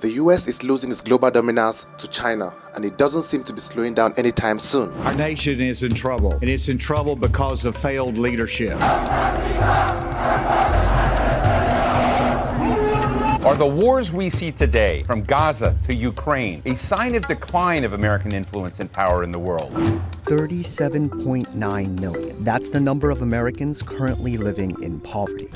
The US is losing its global dominance to China, and it doesn't seem to be slowing down anytime soon. Our nation is in trouble, and it's in trouble because of failed leadership. Are the wars we see today, from Gaza to Ukraine, a sign of decline of American influence and power in the world? 37.9 million. That's the number of Americans currently living in poverty.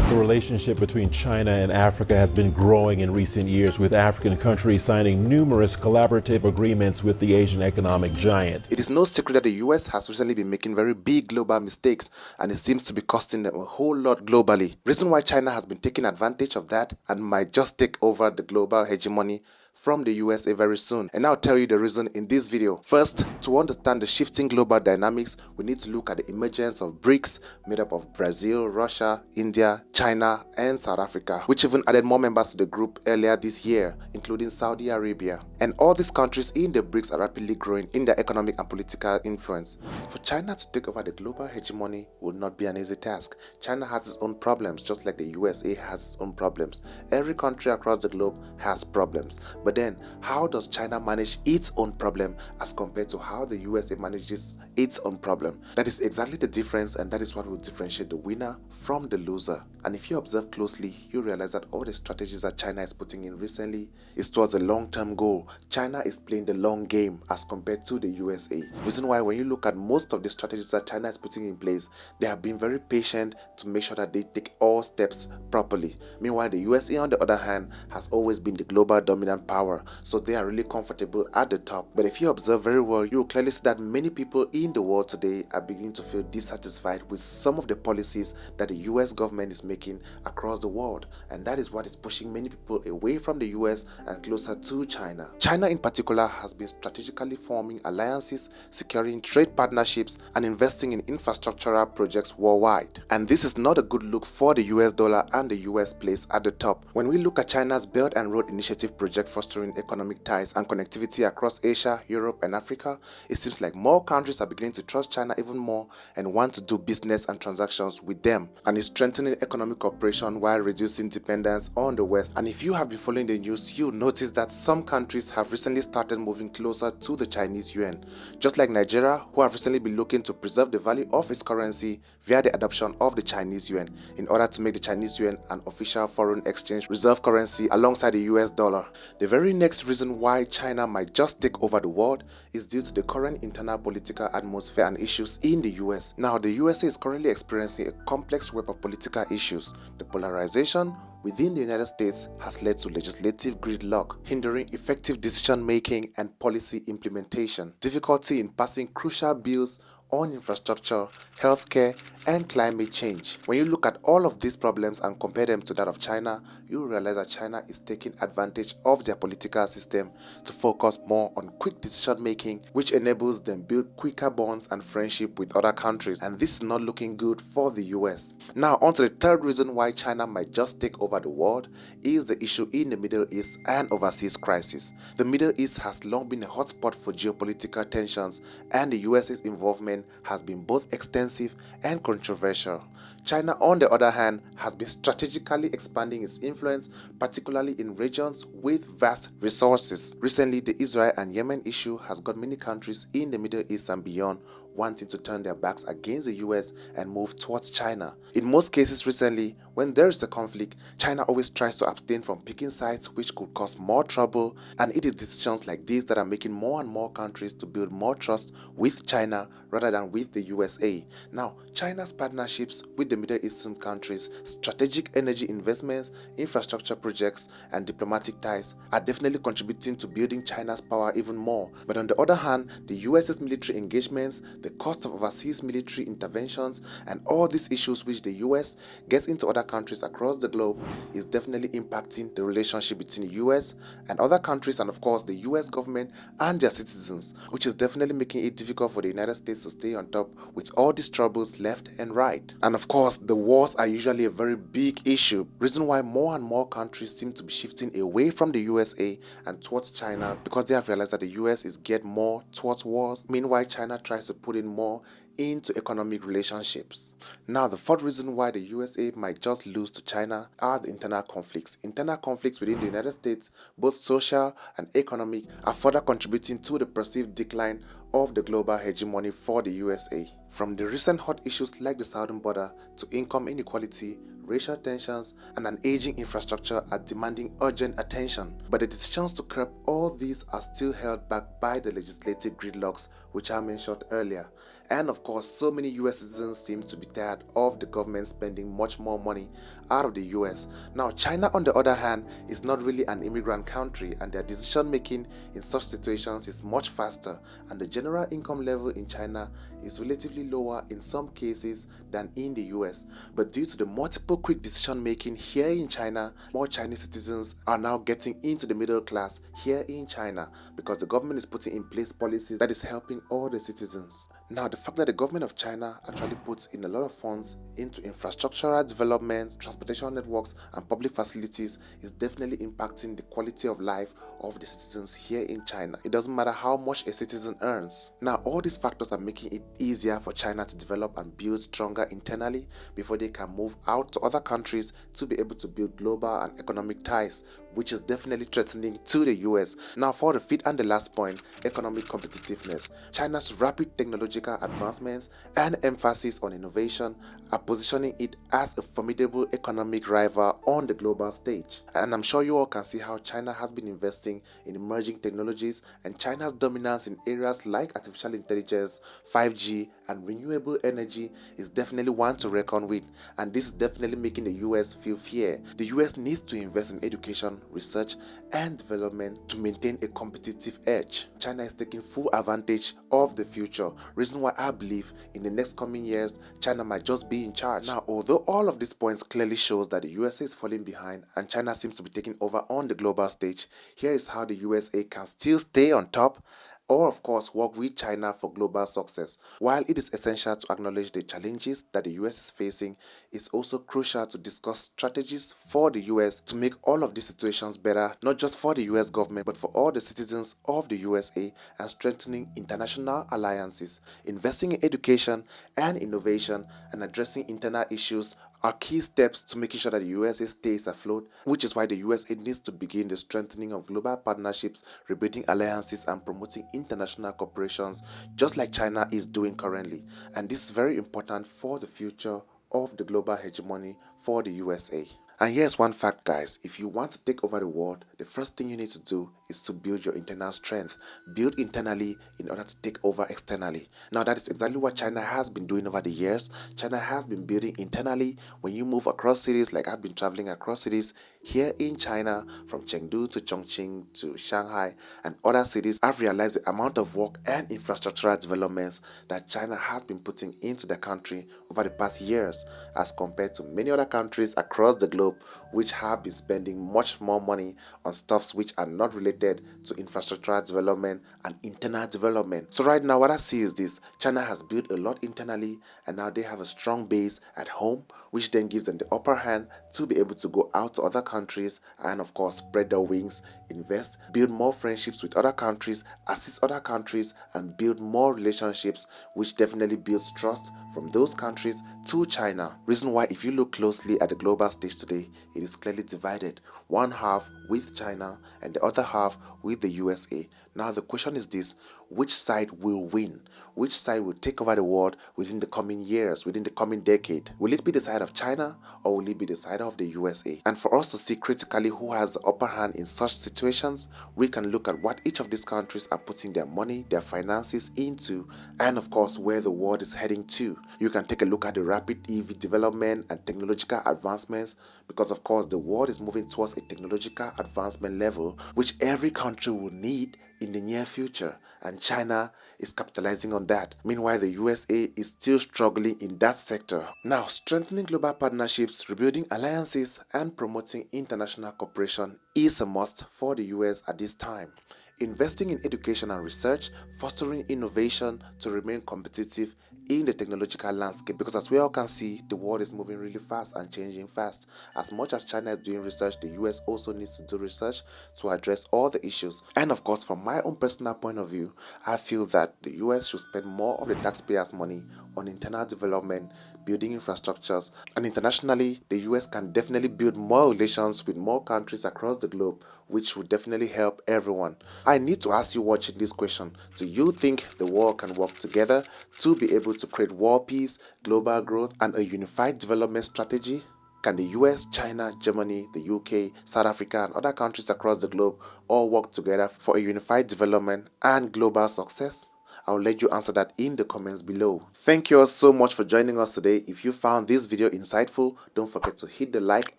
The relationship between China and Africa has been growing in recent years, with African countries signing numerous collaborative agreements with the Asian economic giant. It is no secret that the US has recently been making very big global mistakes, and it seems to be costing them a whole lot globally. Reason why China has been taking advantage of that and might just take over the global hegemony from the USA very soon. And I'll tell you the reason in this video. First, to understand the shifting global dynamics, we need to look at the emergence of BRICS, made up of Brazil, Russia, India, China, and South Africa, which even added more members to the group earlier this year, including Saudi Arabia. And all these countries in the BRICS are rapidly growing in their economic and political influence. For China to take over the global hegemony will not be an easy task. China has its own problems, just like the USA has its own problems. Every country across the globe has problems. But then, how does China manage its own problem as compared to how the USA manages its own problem? That is exactly the difference, and that is what will differentiate the winner from the loser. And if you observe closely, you realize that all the strategies that China is putting in recently is towards a long-term goal. China is playing the long game as compared to the USA. Reason why, when you look at most of the strategies that China is putting in place, they have been very patient to make sure that they take all steps properly. Meanwhile, the USA, on the other hand, has always been the global dominant power, so they are really comfortable at the top. But if you observe very well, you will clearly see that many people in the world today are beginning to feel dissatisfied with some of the policies that the US government is making across the world, and that is what is pushing many people away from the US and closer to China. China in particular has been strategically forming alliances, securing trade partnerships, and investing in infrastructural projects worldwide. And this is not a good look for the US dollar and the US place at the top. When we look at China's Belt and Road Initiative project fostering economic ties and connectivity across Asia, Europe, and Africa, it seems like more countries are beginning to trust China even more and want to do business and transactions with them, and is strengthening economic cooperation while reducing dependence on the West. And if you have been following the news, you'll notice that some countries have recently started moving closer to the Chinese yuan, just like Nigeria, who have recently been looking to preserve the value of its currency via the adoption of the Chinese yuan in order to make the Chinese yuan an official foreign exchange reserve currency alongside the US dollar. The very next reason why China might just take over the world is due to the current internal political atmosphere and issues in the US. Now, the USA is currently experiencing a complex web of political issues. The polarization within the United States has led to legislative gridlock, hindering effective decision-making and policy implementation, difficulty in passing crucial bills on infrastructure, healthcare, and climate change. When you look at all of these problems and compare them to that of China, you realize that China is taking advantage of their political system to focus more on quick decision making, which enables them build quicker bonds and friendship with other countries, and this is not looking good for the US. Now, on to the third reason why China might just take over the world is the issue in the Middle East and overseas crisis. The Middle East has long been a hotspot for geopolitical tensions, and the US's involvement has been both extensive and controversial. China, on the other hand, has been strategically expanding its influence, particularly in regions with vast resources. Recently, the Israel and Yemen issue has got many countries in the Middle East and beyond wanting to turn their backs against the US and move towards China. In most cases recently, when there is a conflict, China always tries to abstain from picking sides which could cause more trouble, and it is decisions like these that are making more and more countries to build more trust with China rather than with the USA. Now, China's partnerships with the Middle Eastern countries, strategic energy investments, infrastructure projects, and diplomatic ties are definitely contributing to building China's power even more. But on the other hand, the US's military engagements, the cost of overseas military interventions, and all these issues which the US gets into other countries across the globe is definitely impacting the relationship between the US and other countries, and of course the US government and their citizens, which is definitely making it difficult for the United States to stay on top with all these troubles left and right. And of course, the wars are usually a very big issue, reason why more and more countries seem to be shifting away from the USA and towards China, because they have realized that the US is geared more towards wars. Meanwhile, China tries to put in more into economic relationships. Now, the fourth reason why the USA might just lose to China are the internal conflicts. Internal conflicts within the United States, both social and economic, are further contributing to the perceived decline of the global hegemony for the USA. From the recent hot issues like the southern border to income inequality, racial tensions, and an aging infrastructure are demanding urgent attention. But the decisions to curb all these are still held back by the legislative gridlocks which I mentioned earlier. And of course, so many US citizens seem to be tired of the government spending much more money out of the US. Now, China, on the other hand, is not really an immigrant country, and their decision making in such situations is much faster, and the general income level in China is relatively lower in some cases than in the US. But due to the multiple quick decision making here in China, more Chinese citizens are now getting into the middle class here in China because the government is putting in place policies that is helping all the citizens. Now, the fact that the government of China actually puts in a lot of funds into infrastructural development, transportation networks, and public facilities is definitely impacting the quality of life of the citizens here in China. It doesn't matter how much a citizen earns. Now, all these factors are making it easier for China to develop and build stronger internally before they can move out to other countries to be able to build global and economic ties, which is definitely threatening to the US. Now, for the fifth and the last point, economic competitiveness. China's rapid technological advancements and emphasis on innovation are positioning it as a formidable economic rival on the global stage. And I'm sure you all can see how China has been investing in emerging technologies, and China's dominance in areas like artificial intelligence, 5G, and renewable energy is definitely one to reckon with, and this is definitely making the US feel fear. The US needs to invest in education, research, and development to maintain a competitive edge. China is taking full advantage of the future, reason why I believe in the next coming years China might just be in charge. Now, although all of these points clearly shows that the USA is falling behind and China seems to be taking over on the global stage, here is how the USA can still stay on top or of course work with China for global success. While it is essential to acknowledge the challenges that the US is facing, it's also crucial to discuss strategies for the US to make all of these situations better, not just for the US government but for all the citizens of the USA, and strengthening international alliances. Investing in education and innovation and addressing internal issues are key steps to making sure that the USA stays afloat, which is why the USA needs to begin the strengthening of global partnerships, rebuilding alliances, and promoting international corporations, just like China is doing currently. And this is very important for the future of the global hegemony for the USA. And here's one fact, guys: if you want to take over the world, the first thing you need to do is to build your internal strength. Build internally in order to take over externally. Now, that is exactly what China has been doing over the years. China has been building internally. When you move across cities, like I've been traveling across cities here in China, from Chengdu to Chongqing to Shanghai and other cities, I've realized the amount of work and infrastructural developments that China has been putting into the country over the past years, as compared to many other countries across the globe which have been spending much more money on stuffs which are not related to infrastructural development and internal development. So right now what I see is this: China has built a lot internally, and now they have a strong base at home, which then gives them the upper hand to be able to go out to other countries and of course spread their wings, invest, build more friendships with other countries, assist other countries, and build more relationships, which definitely builds trust from those countries to China. Reason why, if you look closely at the global stage today, it is clearly divided, one half with China and the other half with the USA. Now the question is this: which side will win? Which side will take over the world within the coming years, within the coming decade? Will it be the side of China or will it be the side of the USA? And for us to see critically who has the upper hand in such situations, we can look at what each of these countries are putting their money, their finances into, and of course where the world is heading to. You can take a look at the rapid EV development and technological advancements, because of course the world is moving towards a technological advancement level which every country will need in the near future, and China is capitalizing on that. Meanwhile, the USA is still struggling in that sector. Now, strengthening global partnerships, rebuilding alliances, and promoting international cooperation is a must for the US at this time. Investing in education and research, fostering innovation to remain competitive in the technological landscape, because as we all can see, the world is moving really fast and changing fast. As much as China is doing research, the US also needs to do research to address all the issues. And of course, from my own personal point of view, I feel that the US should spend more of the taxpayers' money on internal development, building infrastructures, and internationally, the US can definitely build more relations with more countries across the globe, which would definitely help everyone. I need to ask you watching this question: do you think the world can work together to be able to create world peace, global growth, and a unified development strategy? Can the US, China, Germany, the UK, South Africa, and other countries across the globe all work together for a unified development and global success? I'll let you answer that in the comments below. Thank you all so much for joining us today. If you found this video insightful, don't forget to hit the like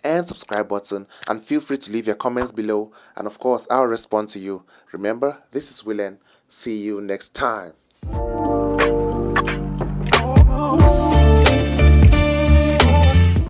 and subscribe button, and feel free to leave your comments below, and of course I'll respond to you. Remember, this is Willene. See you next time.